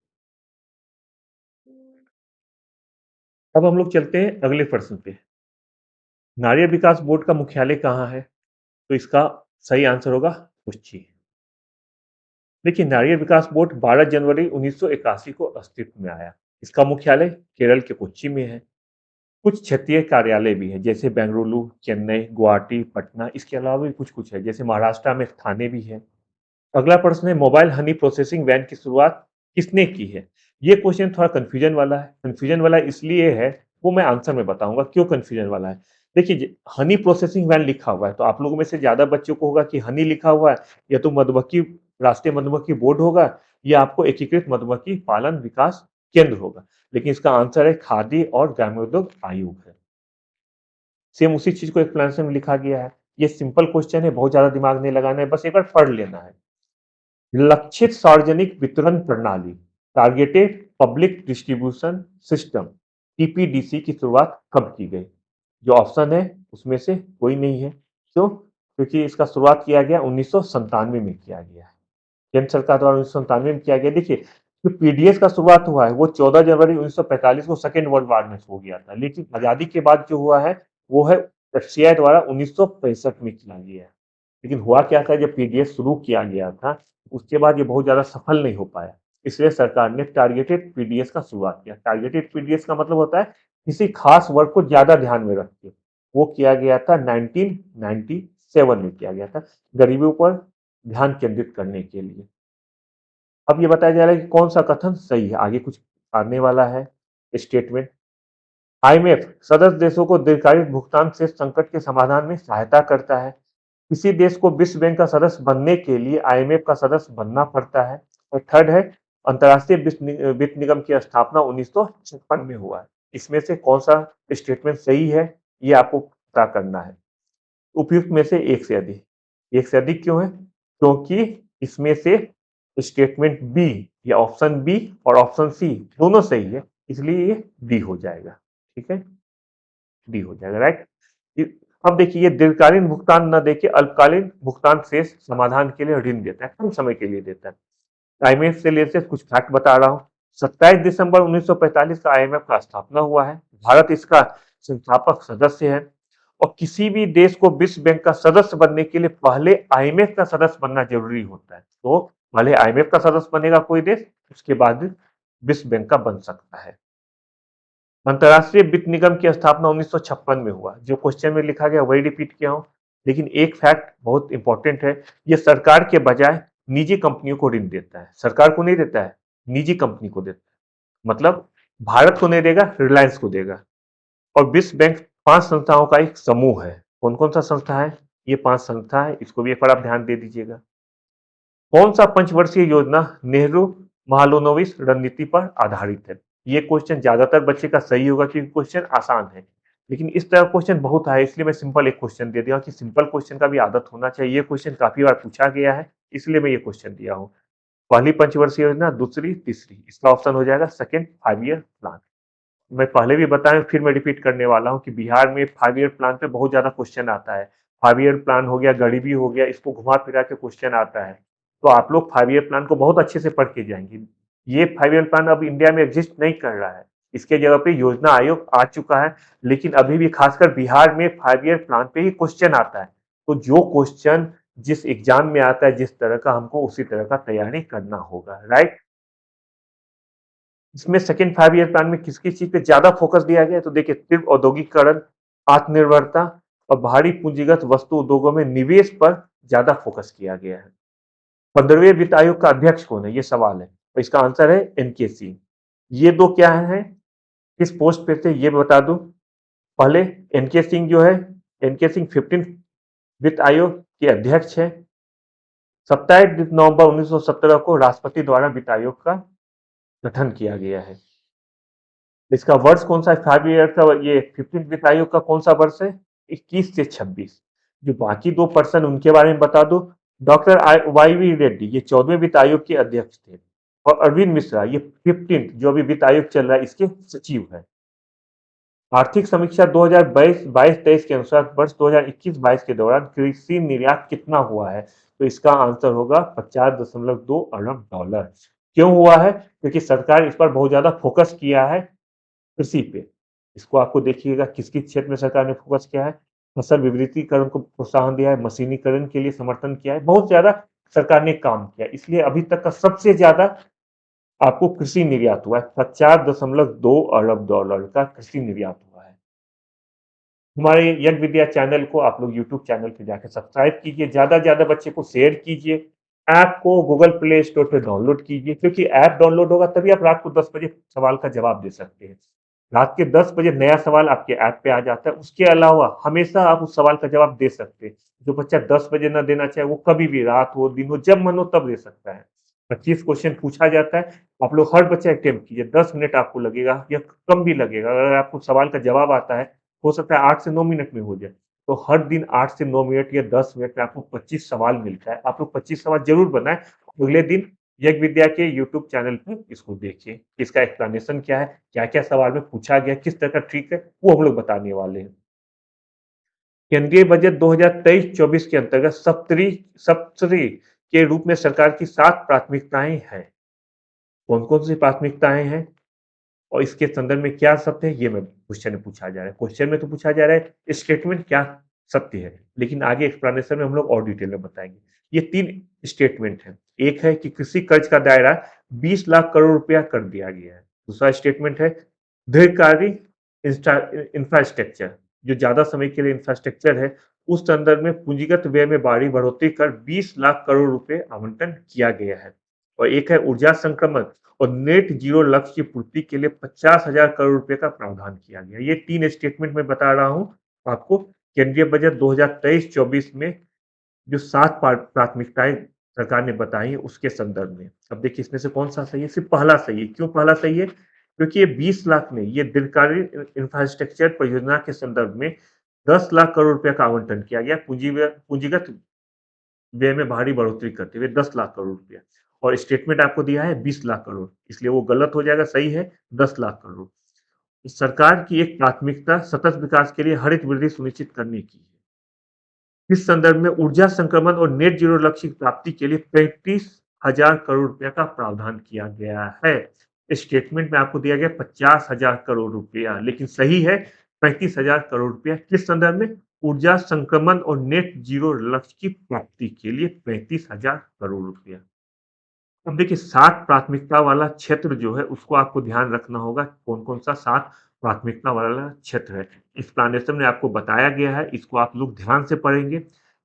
अब हम लोग चलते हैं अगले प्रश्न पे। नारियल विकास बोर्ड का मुख्यालय कहाँ है? तो इसका सही आंसर होगा कोच्चि। देखिए, नारियल विकास बोर्ड 12 जनवरी 1981 को अस्तित्व में आया। इसका मुख्यालय केरल के कोच्चि में है। कुछ क्षेत्रीय कार्यालय भी हैं, जैसे बेंगलुरु, चेन्नई, गुवाहाटी, पटना। इसके अलावा भी कुछ कुछ है, जैसे महाराष्ट्र में थाने भी है। अगला प्रश्न है, मोबाइल हनी प्रोसेसिंग वैन की शुरुआत किसने की है? ये क्वेश्चन थोड़ा कंफ्यूजन वाला है। कंफ्यूजन वाला इसलिए है, वो मैं आंसर में बताऊंगा क्यों कंफ्यूजन वाला है। देखिए, हनी प्रोसेसिंग वैन लिखा हुआ है, तो आप लोगों में से ज्यादा बच्चों को होगा कि हनी लिखा हुआ है, या तो मधुमक्खी राष्ट्रीय मधुमक्खी बोर्ड होगा, या आपको एकीकृत मधुमक्खी पालन विकास केंद्र होगा। लेकिन इसका आंसर है खाद्य और ग्रामोद्योग आयोग है। सेम उसी चीज को एक्सप्लेनेशन में लिखा गया है। ये सिंपल क्वेश्चन है, बहुत ज्यादा दिमाग नहीं लगाना है, बस एक बार पढ़ लेना है। लक्षित सार्वजनिक वितरण प्रणाली, टारगेटेड पब्लिक डिस्ट्रीब्यूशन सिस्टम, टीपीडीसी की शुरुआत कब की गई? जो ऑप्शन है उसमें से कोई नहीं है। क्यों? क्योंकि इसका शुरुआत किया गया 1997 में किया गया है। केंद्र सरकार द्वारा 1997 में किया गया। देखिए, जो पीडीएस का शुरुआत हुआ है वो 14 जनवरी 1945 को सेकेंड वर्ल्ड वार में हो गया था, लेकिन आजादी के बाद जो हुआ है वो है एफसीआई द्वारा 1965 में किया गया है। लेकिन हुआ क्या था, जब पीडीएस शुरू किया गया था, उसके बाद ये बहुत ज्यादा सफल नहीं हो पाया। इसलिए सरकार ने टारगेटेड पीडीएस का शुरुआत किया। टारगेटेड पीडीएस का मतलब होता है किसी खास वर्ग को ज्यादा ध्यान में रख के। वो किया गया था 1997 में किया गया था, गरीबों पर ध्यान केंद्रित करने के लिए। अब ये बताया जा रहा है कि कौन सा कथन सही है, आगे कुछ आने वाला है स्टेटमेंट। आईएमएफ सदस्य देशों को दीर्घकालिक भुगतान से संकट के समाधान में सहायता करता है। किसी देश को विश्व बैंक का सदस्य बनने के लिए आईएमएफ का सदस्य बनना पड़ता है। और थर्ड है, अंतर्राष्ट्रीय वित्त निगम की स्थापना 1956 में हुआ है। इसमें से कौन सा स्टेटमेंट सही है, ये आपको पता करना है। उपयुक्त में से एक से अधिक क्यों है? क्योंकि इसमें से स्टेटमेंट बी या ऑप्शन बी और ऑप्शन सी दोनों सही है, इसलिए ये डी हो जाएगा। ठीक है, डी हो जाएगा, राइट। अब देखिए, ये दीर्घकालीन भुगतान न देके अल्पकालीन भुगतान शेष समाधान के लिए ऋण देता है, कम समय के लिए देता है। आईएमएफ से रिलेटेड कुछ फैक्ट बता रहा हूँ। 27 दिसंबर 1945 का आईएमएफ का स्थापना हुआ है। भारत इसका संस्थापक सदस्य है। और किसी भी देश को विश्व बैंक का सदस्य बनने के लिए पहले आईएमएफ का सदस्य बनना जरूरी होता है। तो पहले आईएमएफ का सदस्य बनेगा कोई देश, उसके बाद विश्व बैंक का बन सकता है। अंतर्राष्ट्रीय वित्त निगम की स्थापना 1956 में हुआ। जो क्वेश्चन में लिखा गया वही रिपीट किया हूं, लेकिन एक फैक्ट बहुत इंपॉर्टेंट है, ये सरकार के बजाय निजी कंपनियों को ऋण देता है। सरकार को नहीं देता है, निजी कंपनी को देता है। मतलब भारत को नहीं देगा, रिलायंस को देगा। और विश्व बैंक 5 संस्थाओं का एक समूह है। कौन कौन सा संस्था है? ये 5 संस्था है, इसको भी एक बार आप ध्यान दे दीजिएगा। कौन सा पंचवर्षीय योजना नेहरू महालनोबिस रणनीति पर आधारित है? ये क्वेश्चन ज्यादातर बच्चे का सही होगा क्योंकि क्वेश्चन आसान है, लेकिन इस तरह क्वेश्चन बहुत है, इसलिए मैं सिंपल एक क्वेश्चन दे दिया कि सिंपल क्वेश्चन का भी आदत होना चाहिए। ये क्वेश्चन काफी बार पूछा गया है, इसलिए मैं ये क्वेश्चन दिया हूँ। पहली पंचवर्षीय योजना, दूसरी, तीसरी, इसका ऑप्शन हो जाएगा सेकेंड 5 ईयर प्लान। मैं पहले भी बताया, फिर मैं रिपीट करने वाला हूँ कि बिहार में 5 ईयर प्लान पे बहुत ज्यादा क्वेश्चन आता है। 5 ईयर प्लान हो गया, गरीबी हो गया, इसको घुमा फिरा के क्वेश्चन आता है। तो आप लोग 5 ईयर प्लान को बहुत अच्छे से पढ़ के जाएंगे। ये 5 ईयर प्लान अब इंडिया में एग्जिस्ट नहीं कर रहा है, इसके जगह पे योजना आयोग आ चुका है। लेकिन अभी भी खासकर बिहार में 5 ईयर प्लान पे ही क्वेश्चन आता है। तो जो क्वेश्चन जिस एग्जाम में आता है, जिस तरह का, हमको उसी तरह का तैयारी करना होगा, राइट। इसमें सेकेंड 5 ईयर प्लान में किस किस चीज पे ज्यादा फोकस दिया गया है? तो देखिए, तीव्र औद्योगिकरण, आत्मनिर्भरता और भारी पूंजीगत वस्तु उद्योगों में निवेश पर ज्यादा फोकस किया गया है। 15वें वित्त आयोग का अध्यक्ष कौन है, ये सवाल है। तो इसका आंसर है एनके सिंह। ये दो क्या है, किस पोस्ट पे थे ये बता दूं। पहले एनके सिंह जो है, एनके सिंह 15 वित्त आयोग के अध्यक्ष है। 27 नवंबर 1917 को राष्ट्रपति द्वारा वित्त आयोग का गठन किया गया है। इसका वर्ष कौन सा है? 5 ईयर का, ये 15 वित्त आयोग का कौन सा वर्ष है? 21 से 26। जो बाकी 2% उनके बारे में बता दो। डॉक्टर वाई वी रेड्डी, ये 14वें वित्त आयोग के अध्यक्ष थे। और अरविंद मिश्रा, ये 15 जो अभी वित्त आयोग चल रहा है, इसके सचिव है। आर्थिक समीक्षा 2022-23 के अनुसार वर्ष 2021-22 के दौरान कृषि निर्यात कितना हुआ है? तो इसका आंसर होगा 50.2 अरब डॉलर। क्यों हुआ है? क्योंकि सरकार इस पर बहुत ज्यादा फोकस किया है, कृषि पे। इसको आपको देखिएगा किस किस क्षेत्र में सरकार ने फोकस किया है। फसल विविधीकरण को प्रोत्साहन दिया है, मशीनीकरण के लिए समर्थन किया है, बहुत ज्यादा सरकार ने काम किया, इसलिए अभी तक का सबसे ज्यादा आपको कृषि निर्यात हुआ है। 50.2 अरब डॉलर का कृषि निर्यात हुआ है। हमारे यज्ञ विद्या चैनल को आप लोग यूट्यूब चैनल पे जाकर सब्सक्राइब कीजिए, ज्यादा से ज्यादा बच्चे को शेयर कीजिए। ऐप को गूगल प्ले स्टोर पे डाउनलोड कीजिए, क्योंकि ऐप डाउनलोड होगा तभी आप रात को 10 बजे सवाल का जवाब दे सकते हैं। रात के 10 बजे नया सवाल आपके ऐप पे आ जाता है, उसके अलावा हमेशा आप उस सवाल का जवाब दे सकते हैं। जो बच्चा 10 बजे ना देना चाहे, वो कभी भी, रात हो दिन हो, जब मन हो तब दे सकता है। 25 क्वेश्चन पूछा जाता है, आप लोग हर बच्चा अटेम्प्ट कीजिए। 10 मिनट आपको लगेगा या कम भी लगेगा। अगर आपको सवाल का जवाब आता है, हो सकता है 8 से 9 मिनट में हो जाए। तो हर दिन 8 से 9 मिनट या 10 मिनट में आपको 25 सवाल मिलता है। आप लोग 25 सवाल जरूर बनाएं। अगले दिन यज्ञ विद्या के यूट्यूब चैनल पे इसको देखिए, इसका एक्सप्लेनेशन क्या है, क्या क्या सवाल में पूछा गया, किस तरह का ट्रिक है, वो हम लोग बताने वाले हैं। केंद्रीय बजट 2023-24 के अंतर्गत सप्तरी के रूप में सरकार की 7 प्राथमिकताएं हैं। कौन कौन सी प्राथमिकताएं हैं और इसके संदर्भ में क्या शब्द है, ये मैं क्वेश्चन में पूछा जा रहा है। क्वेश्चन में तो पूछा जा रहा है स्टेटमेंट क्या सत्य है, लेकिन आगे एक्सप्लेनेशन में हम लोग और डिटेल में बताएंगे। ये 3 स्टेटमेंट हैं। एक है कि कृषि कर्ज का दायरा 20 लाख करोड़ रुपया कर दिया गया है। दूसरा स्टेटमेंट है दीर्घकारी इंफ्रास्ट्रक्चर, जो ज्यादा समय के लिए इंफ्रास्ट्रक्चर है, उस संदर्भ में पूंजीगत व्यय में भारी बढ़ोतरी कर 20 लाख करोड़ रुपए आवंटन किया गया है। और एक है ऊर्जा संक्रमण और नेट जीरो लक्ष्य की पूर्ति के लिए 50,000 करोड़ रुपए का प्रावधान किया गया। ये 3 स्टेटमेंट मैं बता रहा हूँ आपको। केंद्रीय बजट 2023-24 में जो 7 प्राथमिकताएं सरकार ने बताई हैं उसके संदर्भ में। अब देखिए इसमें से कौन सा सही है? सिर्फ पहला सही है। क्यों पहला सही है? क्योंकि ये 20 लाख में ये दीर्घकालीन इंफ्रास्ट्रक्चर परियोजना के संदर्भ में 10 लाख करोड़ रुपए का आवंटन किया गया पूंजीगत व्यय में भारी बढ़ोतरी करते हुए 10 लाख करोड़ रुपया। और स्टेटमेंट आपको दिया है 20 लाख करोड़, इसलिए वो गलत हो जाएगा, सही है 10 लाख करोड़। सरकार की एक प्राथमिकता सतत विकास के लिए हरित वृद्धि सुनिश्चित करने की है। इस संदर्भ में ऊर्जा संक्रमण और नेट जीरो लक्ष्य की प्राप्ति के लिए 35,000 करोड़ रुपया का प्रावधान किया गया है। स्टेटमेंट में आपको दिया गया 50,000 करोड़ रुपया, लेकिन सही है 35,000 करोड़ रुपया। किस संदर्भ में? ऊर्जा संक्रमण और नेट जीरो लक्ष्य की प्राप्ति के लिए 35,000 करोड़ रुपया। अब देखिए 7 प्राथमिकता वाला क्षेत्र जो है उसको आपको ध्यान रखना होगा, कौन-कौन सा 7 प्राथमिकता वाला क्षेत्र है। एक्सप्लेनेशन में आपको बताया गया है, इसको आप लोग ध्यान से पढ़ेंगे।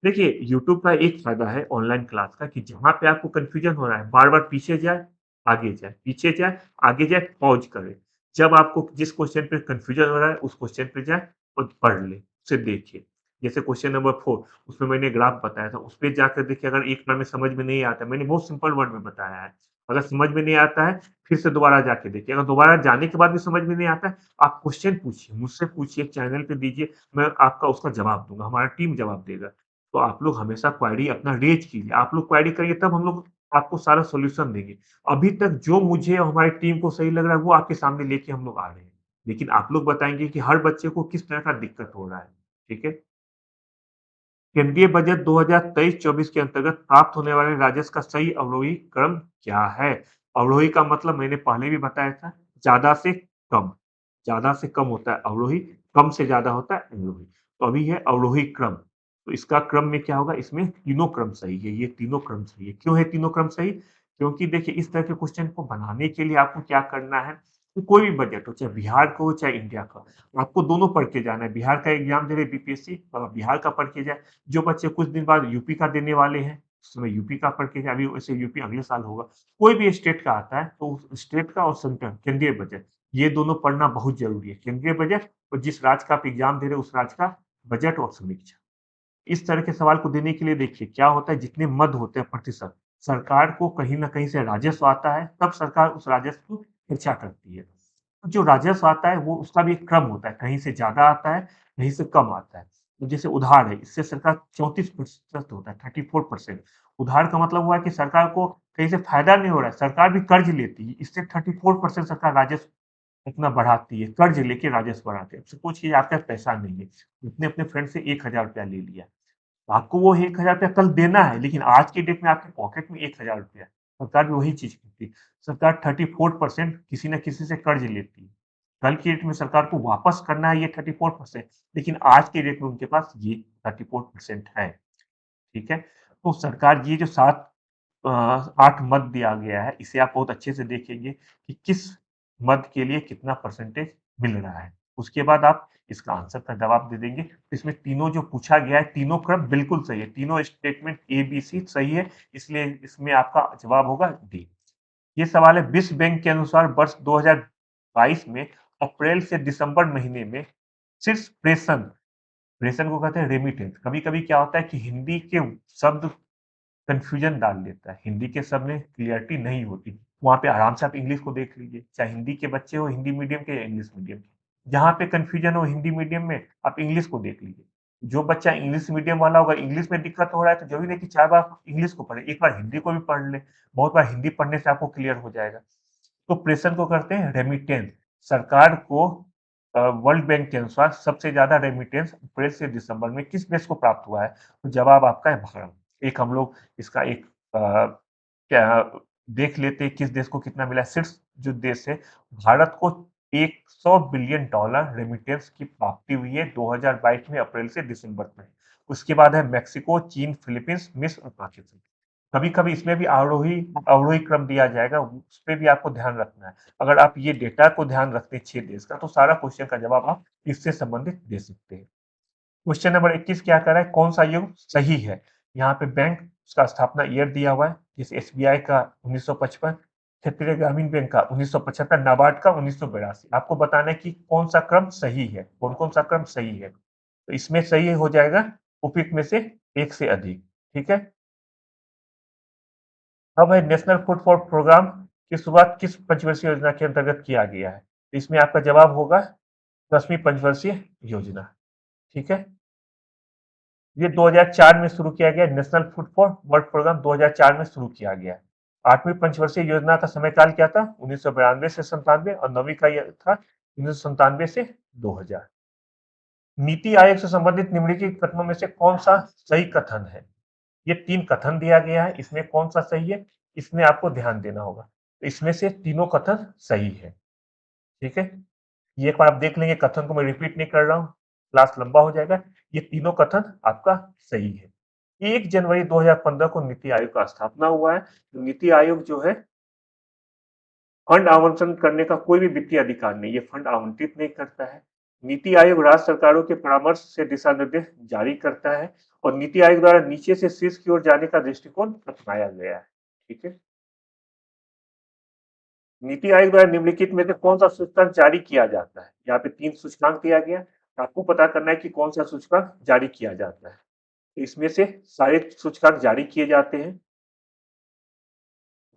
देखिए यूट्यूब का एक फ़ायदा है ऑनलाइन क्लास का कि जहाँ पे आपको कन्फ्यूजन हो रहा है, बार-बार पीछे जाए, आगे जाए, पीछे जाए, आगे जाए, पॉज़ करें। जब आपको जिस क्वेश्चन पे कन्फ्यूजन हो रहा है, उस क्वेश्चन पे जाए और पढ़ लें, उसे देखिए। जैसे क्वेश्चन नंबर 4 उसमें मैंने ग्राफ बताया था, उस पे जाकर देखिए अगर एक बार में समझ में नहीं आता, मैंने बहुत सिंपल वर्ड में बताया है। अगर समझ में नहीं आता है, फिर से दोबारा जाके देखिए। अगर दोबारा जाने के बाद भी समझ में नहीं आता है, आप क्वेश्चन पूछिए, मुझसे पूछिए, चैनल पे दीजिए, मैं आपका उसका जवाब दूँगा, हमारा टीम जवाब देगा। तो आप लोग हमेशा क्वेरी अपना रेज़ कीजिए। आप लोग क्वेरी करेंगे तब हम लोग आपको सारा सॉल्यूशन देंगे। अभी तक जो मुझे और हमारी टीम को सही लग रहा है, वो आपके सामने लेके हम लोग आ रहे हैं। लेकिन आप लोग बताएँगे कि हर बच्चे को किस तरह का दिक्कत हो रहा है। ठीक है? केंद्रीय बजट 2023-24 के अंतर्गत प्राप्त होने वाले राजस्व का सही अवरोही क्रम क्या है? अवरोही का मतलब मैंने पहले भी बताया था, ज़्यादा से कम। ज़्यादा से कम होता है अवरोही, कम से ज़्यादा होता है अवरोही। तो अभी है अवरोही क्रम। तो इसका क्रम में क्या होगा? इसमें तीनों क्रम सही है, ये तीनों क्रम सही है। क्यों है तीनों क्रम सही? क्योंकि देखिए इस तरह के क्वेश्चन को बनाने के लिए आपको क्या करना है, कि कोई भी बजट हो, चाहे बिहार का हो, चाहे इंडिया का हो, आपको दोनों पढ़ के जाना है। बिहार का एग्ज़ाम दे रहे बीपीएससी, तो आप बिहार का पढ़ के जाएँ। जो बच्चे कुछ दिन बाद यूपी का देने वाले हैं, उस समय यूपी का पढ़ के जाएँ, अभी वैसे यूपी अगले साल होगा। कोई भी स्टेट का आता है, तो उस स्टेट का और सेंट्रल केंद्रीय बजट, ये दोनों पढ़ना बहुत ज़रूरी है। केंद्रीय बजट और जिस राज्य का आप एग्ज़ाम दे रहे हो, उस राज्य का बजट और समीक्षा। इस तरह के सवाल को देने के लिए देखिए क्या होता है, जितने मद होते हैं प्रतिशत, सरकार को कहीं न कहीं से राजस्व आता है, तब सरकार उस राजस्व को खर्चा करती है। जो राजस्व आता है वो उसका भी एक क्रम होता है, कहीं से ज़्यादा आता है, कहीं से कम आता है। तो जैसे उधार है, इससे सरकार 34% होता है, 34%। उधार का मतलब हुआ कि सरकार को कहीं से फ़ायदा नहीं हो रहा है, सरकार भी कर्ज़ लेती है, इससे 34% सरकार राजस्व इतना बढ़ाती है, कर्ज़ लेके राजस्व बढ़ाते हैं। सपोज़ कीजिए आपके पास पैसा नहीं है, आपने अपने फ्रेंड से ₹1000 ले लिया, तो आपको वो ₹1000 कल देना है, लेकिन आज की डेट में आपके पॉकेट में ₹1000 है। सरकार भी वही चीज़ करती है। सरकार 34% किसी न किसी से कर्ज़ लेती है। कल की डेट में सरकार को वापस करना है ये 34%, लेकिन आज की डेट में उनके पास ये 34% है। ठीक है? तो सरकार ये जो 8 मद दिया गया है, इसे आप बहुत अच्छे से देखेंगे कि किस मद के लिए कितना परसेंटेज मिल रहा है। उसके बाद आप इसका आंसर का जवाब दे देंगे। इसमें तीनों जो पूछा गया है, तीनों क्रम बिल्कुल सही है। तीनों स्टेटमेंट ए, बी, सी सही है, इसलिए इसमें आपका जवाब होगा डी। ये सवाल है विश्व बैंक के अनुसार वर्ष 2022 में अप्रैल से दिसंबर महीने में सिर्फ प्रेषण को कहते हैं रेमिटेंस। कभी-कभी क्या होता है कि हिंदी के शब्द कन्फ्यूजन डाल देता है। हिंदी के शब्द में क्लैरिटी नहीं होती। वहाँ पे आराम से आप इंग्लिश को देख लीजिए, चाहे हिंदी के बच्चे हो, हिंदी मीडियम के या इंग्लिश मीडियम के। जहाँ पे कन्फ्यूजन हो हिंदी मीडियम में, आप इंग्लिश को देख लीजिए। जो बच्चा इंग्लिश मीडियम वाला होगा, इंग्लिश में दिक्कत हो रहा है, तो ज़रूरी नहीं कि 4 बार इंग्लिश को पढ़े, एक बार हिंदी को भी पढ़ ले। बहुत बार हिंदी पढ़ने से आपको क्लियर हो जाएगा। तो प्रेषण को करते हैं रेमिटेंस। सरकार को वर्ल्ड बैंक के अनुसार सबसे ज़्यादा रेमिटेंस अप्रैल से दिसंबर में किस देश को प्राप्त हुआ है? तो जवाब आपका है भारत। एक हम लोग इसका एक क्या देख लेते हैं किस देश को कितना मिला है। शीर्ष जो देश है भारत को $100 बिलियन रेमिटेंस की प्राप्ति हुई है 2022 में अप्रैल से दिसंबर में। उसके बाद है मेक्सिको, चीन, फिलीपींस, मिस्र और पाकिस्तान। कभी-कभी इसमें भी आरोही अवरोही क्रम दिया जाएगा, उस पे भी आपको ध्यान रखना है। अगर आप ये डेटा को ध्यान रखते हैं 6 देश का, तो सारा क्वेश्चन का जवाब आप इससे संबंधित दे सकते हैं। क्वेश्चन नंबर 21 क्या कर रहा है, कौन सा युग सही है? यहाँ पे बैंक उसका स्थापना ईयर दिया हुआ है, जैसे एसबीआई का 1955, क्षेत्रीय ग्रामीण बैंक का 1975, नाबार्ड का 1982। आपको बताना है कि कौन सा क्रम सही है, कौन कौन सा क्रम सही है। तो इसमें सही हो जाएगा उपयुक्त में से एक से अधिक। ठीक है। अब है नेशनल फूड फॉर प्रोग्राम की शुरुआत किस पंचवर्षीय योजना के अंतर्गत किया गया है? इसमें आपका जवाब होगा 10वीं पंचवर्षीय योजना। ठीक है। ये 2004 में शुरू किया गया, national food for work programme 2004 में शुरू किया गया। 8वीं पंचवर्षीय योजना का समयकाल क्या था? 1992 से 97, और 9वीं का यह था 1997 से 2000। नीति आयोग से संबंधित निम्नलिखित कथनों में से कौन सा सही कथन है? ये 3 कथन दिया गया है, इसमें कौन सा सही है, इसमें आपको ध्यान देना होगा। तो इसमें से तीनों कथन सही है। ठीक है। ये एक बार आप देख लेंगे, कथन को मैं रिपीट नहीं कर रहा हूँ, क्लास लंबा हो जाएगा। ये तीनों कथन आपका सही है। 1 जनवरी 2015 को नीति आयोग का स्थापना हुआ है। तो नीति आयोग जो है, फंड आवंटन करने का कोई भी वित्तीय अधिकार नहीं, ये फंड आवंटित नहीं करता है। नीति आयोग राज्य सरकारों के परामर्श से दिशा निर्देश जारी करता है, और नीति आयोग द्वारा नीचे से शीर्ष की ओर जाने का दृष्टिकोण अपनाया गया है। ठीक है। नीति आयोग द्वारा निम्नलिखित में से कौन सा सूचकांक जारी किया जाता है? यहाँ पे 3 सूचकांक दिया गया, आपको पता करना है कि कौन सा सूचकांक जारी किया जाता है। तो इसमें से सारे सूचकांक जारी किए जाते हैं।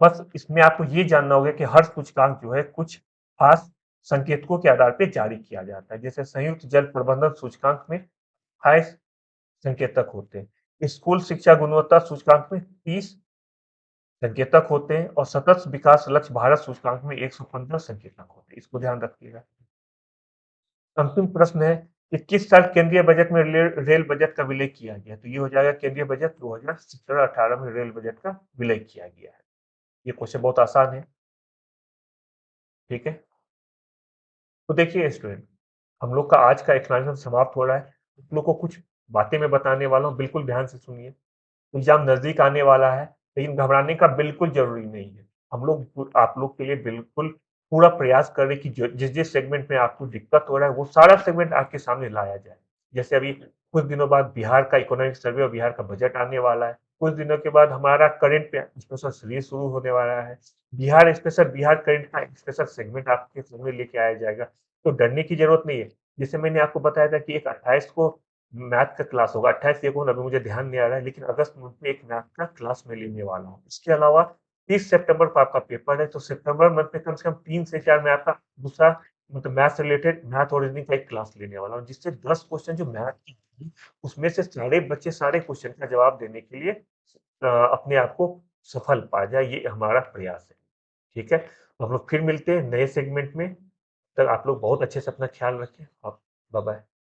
बस इसमें आपको ये जानना होगा कि हर सूचकांक जो है कुछ खास संकेतकों के आधार पे जारी किया जाता है। जैसे संयुक्त जल प्रबंधन सूचकांक में 28 संकेतक होते हैं। स्कूल शिक्षा गुणवत्ता सूचकांक में 30 संकेतक होते हैं, और सतत विकास लक्ष्य भारत सूचकांक में 115 संकेतक होते हैं। इसको ध्यान रखिएगा। अंतिम प्रश्न है कि किस साल केंद्रीय बजट में रेल बजट का विलय किया गया? तो ये हो जाएगा केंद्रीय बजट 2017-18 में रेल बजट का विलय किया गया है। ये क्वेश्चन बहुत आसान है। ठीक है। तो देखिए स्टूडेंट, हम लोग का आज का एक्सप्लेनेशन समाप्त हो रहा है। आप लोग को कुछ बातें मैं बताने वाला हूँ, बिल्कुल ध्यान से सुनिए। एग्जाम नजदीक आने वाला है, लेकिन घबराने का बिल्कुल जरूरी नहीं है। हम लोग आप लोग के लिए बिल्कुल पूरा प्रयास कर रहे हैं कि जिस जिस सेगमेंट में आपको दिक्कत हो रहा है, वो सारा सेगमेंट आपके सामने लाया जाए। जैसे अभी कुछ दिनों बाद बिहार का इकोनॉमिक सर्वे और बिहार का बजट आने वाला है। कुछ दिनों के बाद हमारा करंट स्पेशल सीरीज शुरू होने वाला है। बिहार स्पेशल, बिहार करंट का स्पेशल सेगमेंट आपके सामने लेके आया जाएगा। तो डरने की जरूरत नहीं है। जैसे मैंने आपको बताया था कि एक 28 को मैथ का क्लास होगा, 28 ये कौन, अभी मुझे ध्यान नहीं आ रहा है, लेकिन अगस्त मंथ में एक मैथ का क्लास मैं लेने वाला हूँ। इसके अलावा 30 सितंबर को आपका पेपर है, तो सितंबर मंथ में कम से कम 3 से 4 मैं आपका दूसरा मतलब मैथ से रिलेटेड मैथ और रीजनिंग का एक क्लास लेने वाला हूँ, जिससे 10 क्वेश्चन जो मैथ की होंगी, उसमें से सारे बच्चे सारे क्वेश्चन का जवाब देने के लिए अपने आप को सफल पा जाए, ये हमारा प्रयास है। ठीक है। तो हम लोग फिर मिलते हैं नए सेगमेंट में। तब आप लोग बहुत अच्छे से अपना ख्याल रखें। आप बाय बाय।